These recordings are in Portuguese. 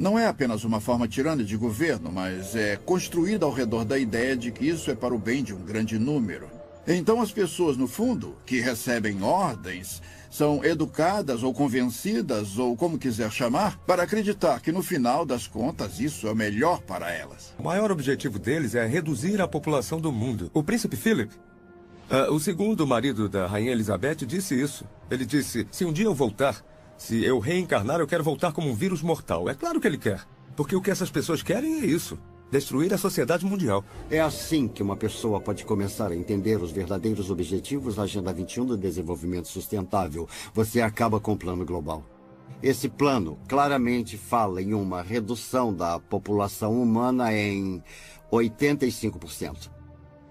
não é apenas uma forma tirana de governo, mas é construída ao redor da ideia de que isso é para o bem de um grande número. Então as pessoas, no fundo, que recebem ordens, são educadas ou convencidas, ou como quiser chamar, para acreditar que no final das contas isso é o melhor para elas. O maior objetivo deles é reduzir a população do mundo. O príncipe Philip, o segundo marido da rainha Elizabeth, disse isso. Ele disse, se um dia eu voltar, se eu reencarnar, eu quero voltar como um vírus mortal. É claro que ele quer, porque o que essas pessoas querem é isso. Destruir a sociedade mundial. É assim que uma pessoa pode começar a entender os verdadeiros objetivos da Agenda 21 do Desenvolvimento Sustentável. Você acaba com o plano global. Esse plano claramente fala em uma redução da população humana em 85%.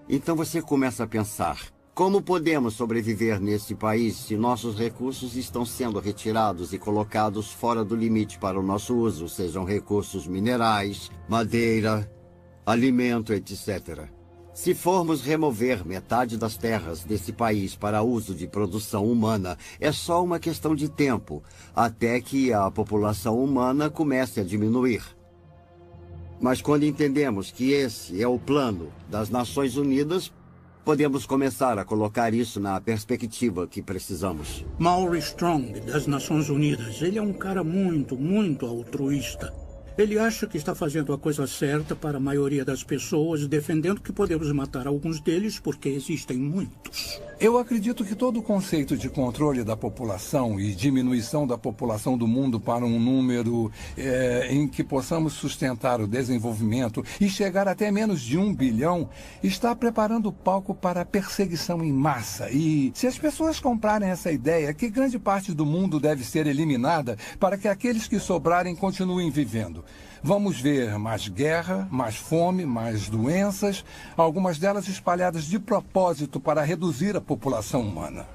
Então você começa a pensar, como podemos sobreviver nesse país se nossos recursos estão sendo retirados e colocados fora do limite para o nosso uso, sejam recursos minerais, madeira, alimento, etc. Se formos remover metade das terras desse país para uso de produção humana, é só uma questão de tempo, até que a população humana comece a diminuir. Mas quando entendemos que esse é o plano das Nações Unidas, podemos começar a colocar isso na perspectiva que precisamos. Maury Strong, das Nações Unidas, ele é um cara muito altruísta. Ele acha que está fazendo a coisa certa para a maioria das pessoas, defendendo que podemos matar alguns deles porque existem muitos. Eu acredito que todo o conceito de controle da população e diminuição da população do mundo para um número em que possamos sustentar o desenvolvimento e chegar até menos de 1 bilhão está preparando o palco para a perseguição em massa. E se as pessoas comprarem essa ideia, que grande parte do mundo deve ser eliminada para que aqueles que sobrarem continuem vivendo. Vamos ver mais guerra, mais fome, mais doenças, algumas delas espalhadas de propósito para reduzir a população humana.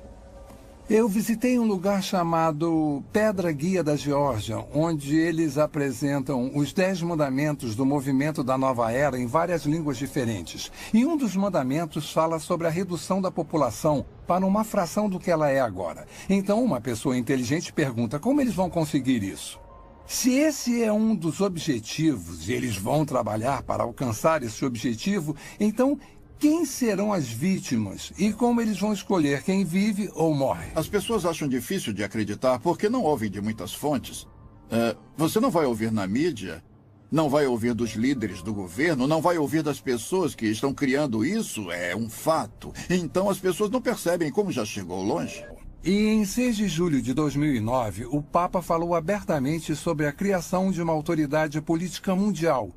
Eu visitei um lugar chamado Pedra Guia da Geórgia, onde eles apresentam os 10 mandamentos do movimento da Nova Era em várias línguas diferentes. E um dos mandamentos fala sobre a redução da população para uma fração do que ela é agora. Então uma pessoa inteligente pergunta como eles vão conseguir isso. Se esse é um dos objetivos e eles vão trabalhar para alcançar esse objetivo, então quem serão as vítimas e como eles vão escolher quem vive ou morre? As pessoas acham difícil de acreditar porque não ouvem de muitas fontes. Você não vai ouvir na mídia, não vai ouvir dos líderes do governo, não vai ouvir das pessoas que estão criando isso, é um fato. Então as pessoas não percebem como já chegou longe. E em 6 de julho de 2009, o Papa falou abertamente sobre a criação de uma autoridade política mundial,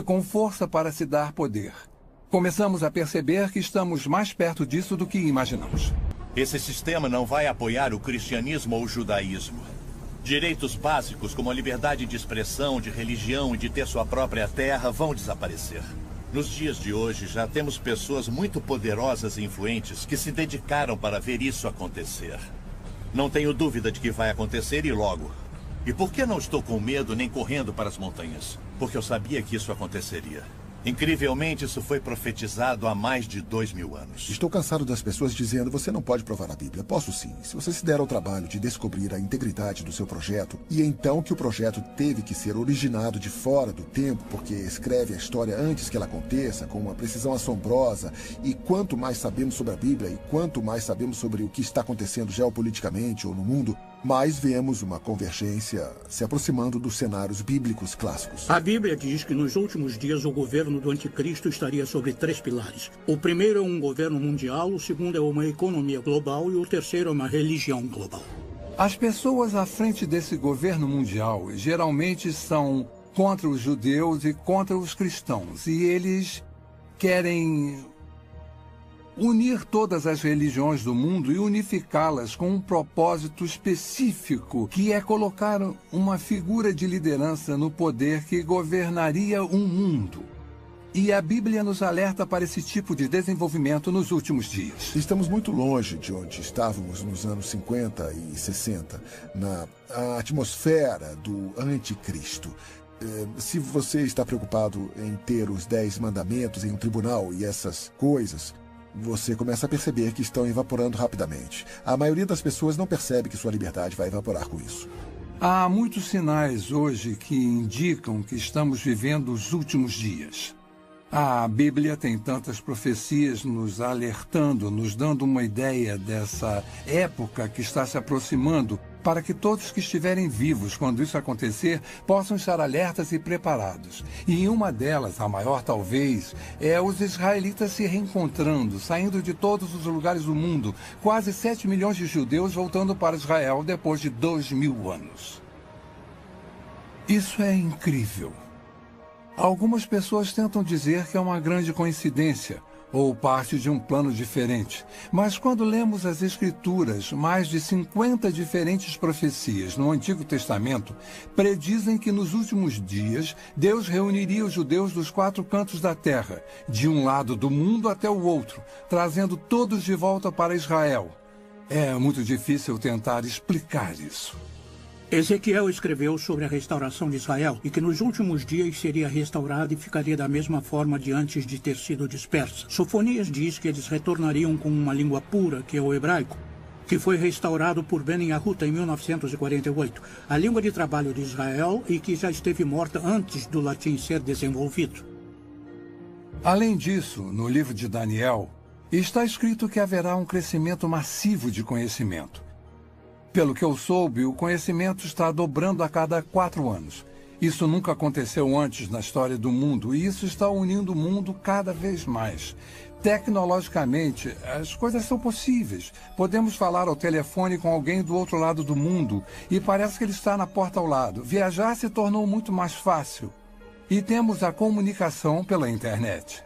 com força para se dar poder. Começamos a perceber que estamos mais perto disso do que imaginamos. Esse sistema não vai apoiar o cristianismo ou o judaísmo. Direitos básicos como a liberdade de expressão, de religião e de ter sua própria terra vão desaparecer. Nos dias de hoje, já temos pessoas muito poderosas e influentes que se dedicaram para ver isso acontecer. Não tenho dúvida de que vai acontecer e logo. E por que não estou com medo nem correndo para as montanhas? Porque eu sabia que isso aconteceria. Incrivelmente, isso foi profetizado há mais de 2000 anos. Estou cansado das pessoas dizendo, você não pode provar a Bíblia. Posso sim, se você se der ao trabalho de descobrir a integridade do seu projeto, e então que o projeto teve que ser originado de fora do tempo, porque escreve a história antes que ela aconteça, com uma precisão assombrosa, e quanto mais sabemos sobre a Bíblia, e quanto mais sabemos sobre o que está acontecendo geopoliticamente ou no mundo, mais vemos uma convergência se aproximando dos cenários bíblicos clássicos. A Bíblia diz que nos últimos dias o governo do anticristo estaria sobre 3 pilares. O primeiro é um governo mundial, o segundo é uma economia global e o terceiro é uma religião global. As pessoas à frente desse governo mundial geralmente são contra os judeus e contra os cristãos. E eles querem unir todas as religiões do mundo e unificá-las com um propósito específico, que é colocar uma figura de liderança no poder que governaria um mundo. E a Bíblia nos alerta para esse tipo de desenvolvimento nos últimos dias. Estamos muito longe de onde estávamos nos anos 50 e 60, na atmosfera do anticristo. Se você está preocupado em ter os 10 mandamentos em um tribunal e essas coisas, você começa a perceber que estão evaporando rapidamente. A maioria das pessoas não percebe que sua liberdade vai evaporar com isso. Há muitos sinais hoje que indicam que estamos vivendo os últimos dias. A Bíblia tem tantas profecias nos alertando, nos dando uma ideia dessa época que está se aproximando, para que todos que estiverem vivos quando isso acontecer possam estar alertas e preparados. E uma delas, a maior talvez, é os israelitas se reencontrando, saindo de todos os lugares do mundo, quase 7 milhões de judeus voltando para Israel depois de 2000 anos. Isso é incrível. Algumas pessoas tentam dizer que é uma grande coincidência ou parte de um plano diferente. Mas quando lemos as Escrituras, mais de 50 diferentes profecias no Antigo Testamento predizem que nos últimos dias Deus reuniria os judeus dos 4 cantos da terra, de um lado do mundo até o outro, trazendo todos de volta para Israel. É muito difícil tentar explicar isso. Ezequiel escreveu sobre a restauração de Israel e que nos últimos dias seria restaurada e ficaria da mesma forma de antes de ter sido dispersa. Sofonias diz que eles retornariam com uma língua pura, que é o hebraico, que foi restaurado por Ben Yahuta em 1948, a língua de trabalho de Israel e que já esteve morta antes do latim ser desenvolvido. Além disso, no livro de Daniel, está escrito que haverá um crescimento massivo de conhecimento. Pelo que eu soube, o conhecimento está dobrando a cada 4 anos. Isso nunca aconteceu antes na história do mundo, e isso está unindo o mundo cada vez mais. Tecnologicamente, as coisas são possíveis. Podemos falar ao telefone com alguém do outro lado do mundo, e parece que ele está na porta ao lado. Viajar se tornou muito mais fácil. E temos a comunicação pela internet.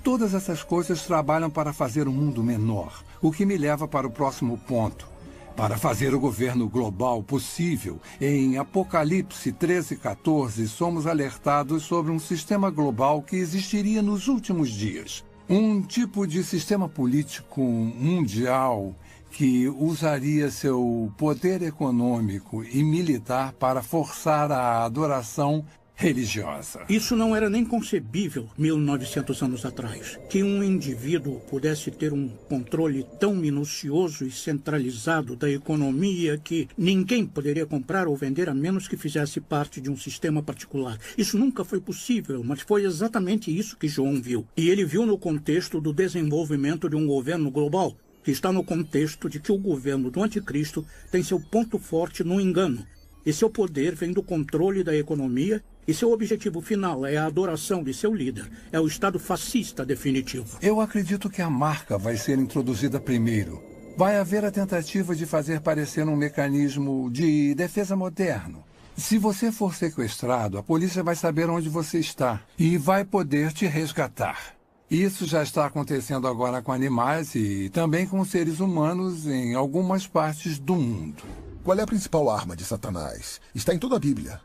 Todas essas coisas trabalham para fazer o mundo menor, o que me leva para o próximo ponto. Para fazer o governo global possível, em Apocalipse 13:14, somos alertados sobre um sistema global que existiria nos últimos dias. Um tipo de sistema político mundial que usaria seu poder econômico e militar para forçar a adoração religiosa. Isso não era nem concebível 1900 anos atrás, que um indivíduo pudesse ter um controle tão minucioso e centralizado da economia que ninguém poderia comprar ou vender a menos que fizesse parte de um sistema particular. Isso nunca foi possível, mas foi exatamente isso que João viu. E ele viu no contexto do desenvolvimento de um governo global, que está no contexto de que o governo do anticristo tem seu ponto forte no engano. E seu poder vem do controle da economia e seu objetivo final é a adoração de seu líder. É o Estado fascista definitivo. Eu acredito que a marca vai ser introduzida primeiro. Vai haver a tentativa de fazer parecer um mecanismo de defesa moderno. Se você for sequestrado, a polícia vai saber onde você está e vai poder te resgatar. Isso já está acontecendo agora com animais e também com seres humanos em algumas partes do mundo. Qual é a principal arma de Satanás? Está em toda a Bíblia.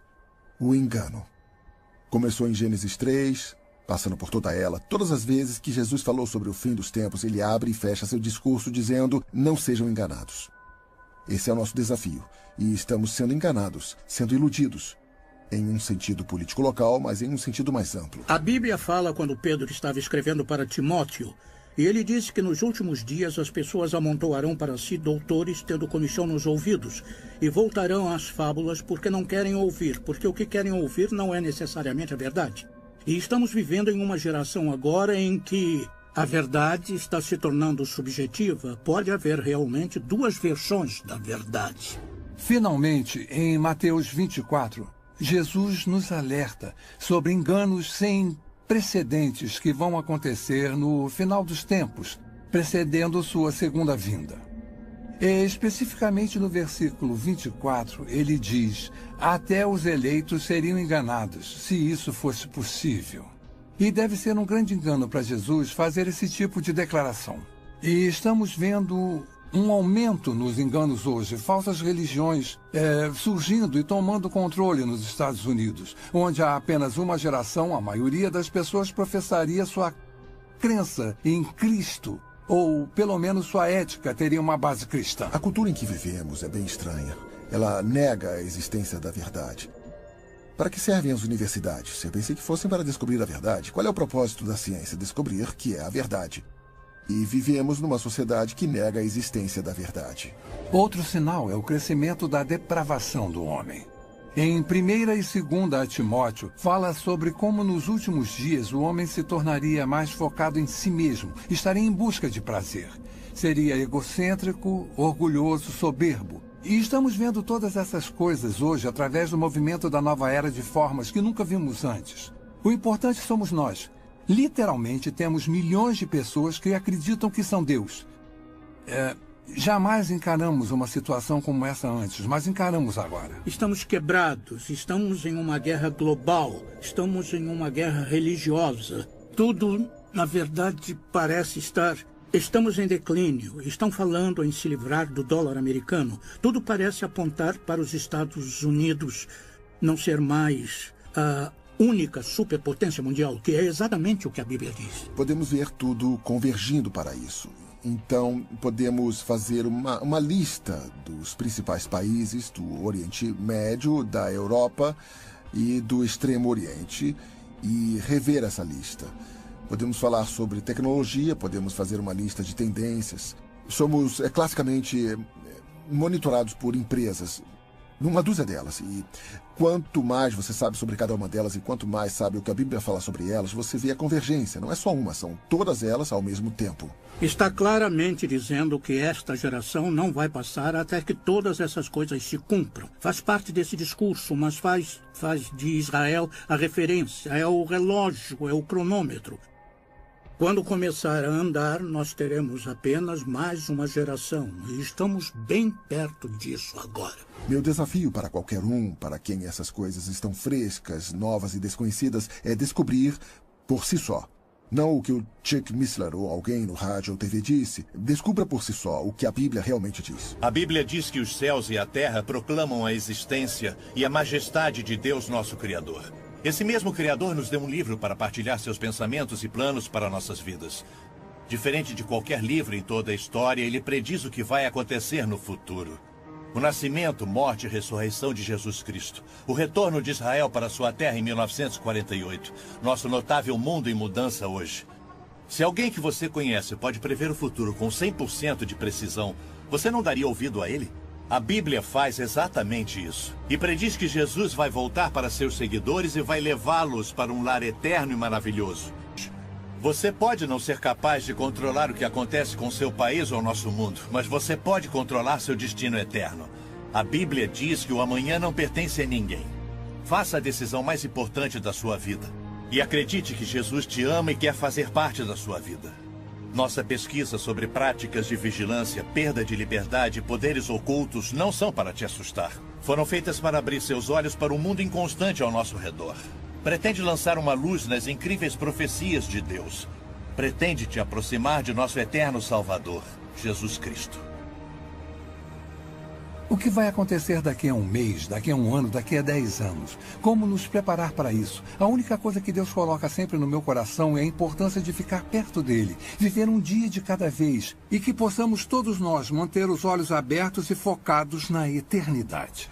O engano. Começou em Gênesis 3, passando por toda ela. Todas as vezes que Jesus falou sobre o fim dos tempos, ele abre e fecha seu discurso dizendo: não sejam enganados. Esse é o nosso desafio. E estamos sendo enganados, sendo iludidos. Em um sentido político local, mas em um sentido mais amplo. A Bíblia fala quando Pedro estava escrevendo para Timóteo. E ele disse que nos últimos dias as pessoas amontoarão para si doutores tendo comichão nos ouvidos e voltarão às fábulas porque não querem ouvir, porque o que querem ouvir não é necessariamente a verdade. E estamos vivendo em uma geração agora em que a verdade está se tornando subjetiva. Pode haver realmente 2 versões da verdade. Finalmente, em Mateus 24, Jesus nos alerta sobre enganos sem precedentes que vão acontecer no final dos tempos, precedendo sua segunda vinda. E, especificamente no versículo 24, ele diz: até os eleitos seriam enganados, se isso fosse possível. E deve ser um grande engano para Jesus fazer esse tipo de declaração. E estamos vendo um aumento nos enganos hoje, falsas religiões surgindo e tomando controle nos Estados Unidos, onde há apenas uma geração, a maioria das pessoas professaria sua crença em Cristo, ou pelo menos sua ética teria uma base cristã. A cultura em que vivemos é bem estranha. Ela nega a existência da verdade. Para que servem as universidades? Eu pensei que fossem para descobrir a verdade. Qual é o propósito da ciência? Descobrir que é a verdade. E vivemos numa sociedade que nega a existência da verdade. Outro sinal é o crescimento da depravação do homem. Em 1ª e 2ª Timóteo, fala sobre como nos últimos dias o homem se tornaria mais focado em si mesmo, estaria em busca de prazer. Seria egocêntrico, orgulhoso, soberbo. E estamos vendo todas essas coisas hoje através do movimento da nova era de formas que nunca vimos antes. O importante somos nós. Literalmente temos milhões de pessoas que acreditam que são Deus. Jamais encaramos uma situação como essa antes, mas encaramos agora. Estamos quebrados, estamos em uma guerra global, estamos em uma guerra religiosa. Tudo, na verdade, parece estar... Estamos em declínio, estão falando em se livrar do dólar americano. Tudo parece apontar para os Estados Unidos não ser mais a única superpotência mundial, que é exatamente o que a Bíblia diz. Podemos ver tudo convergindo para isso. Então, podemos fazer uma lista dos principais países do Oriente Médio, da Europa e do Extremo Oriente e rever essa lista. Podemos falar sobre tecnologia, podemos fazer uma lista de tendências. Somos classicamente monitorados por empresas, numa dúzia delas. E quanto mais você sabe sobre cada uma delas e quanto mais sabe o que a Bíblia fala sobre elas, você vê a convergência. Não é só uma, são todas elas ao mesmo tempo. Está claramente dizendo que esta geração não vai passar até que todas essas coisas se cumpram. Faz parte desse discurso, mas faz de Israel a referência, é o relógio, é o cronômetro. Quando começar a andar, nós teremos apenas mais uma geração. E estamos bem perto disso agora. Meu desafio para qualquer um, para quem essas coisas estão frescas, novas e desconhecidas, é descobrir por si só. Não o que o Chuck Missler ou alguém no rádio ou TV disse. Descubra por si só o que a Bíblia realmente diz. A Bíblia diz que os céus e a terra proclamam a existência e a majestade de Deus, nosso Criador. Esse mesmo Criador nos deu um livro para partilhar seus pensamentos e planos para nossas vidas. Diferente de qualquer livro em toda a história, ele prediz o que vai acontecer no futuro. O nascimento, morte e ressurreição de Jesus Cristo. O retorno de Israel para sua terra em 1948. Nosso notável mundo em mudança hoje. Se alguém que você conhece pode prever o futuro com 100% de precisão, você não daria ouvido a ele? A Bíblia faz exatamente isso. E prediz que Jesus vai voltar para seus seguidores e vai levá-los para um lar eterno e maravilhoso. Você pode não ser capaz de controlar o que acontece com seu país ou nosso mundo, mas você pode controlar seu destino eterno. A Bíblia diz que o amanhã não pertence a ninguém. Faça a decisão mais importante da sua vida. E acredite que Jesus te ama e quer fazer parte da sua vida. Nossa pesquisa sobre práticas de vigilância, perda de liberdade e poderes ocultos não são para te assustar. Foram feitas para abrir seus olhos para um mundo inconstante ao nosso redor. Pretende lançar uma luz nas incríveis profecias de Deus. Pretende te aproximar de nosso eterno Salvador, Jesus Cristo. O que vai acontecer daqui a um mês, daqui a um ano, daqui a 10 anos? Como nos preparar para isso? A única coisa que Deus coloca sempre no meu coração é a importância de ficar perto dele, viver um dia de cada vez e que possamos todos nós manter os olhos abertos e focados na eternidade.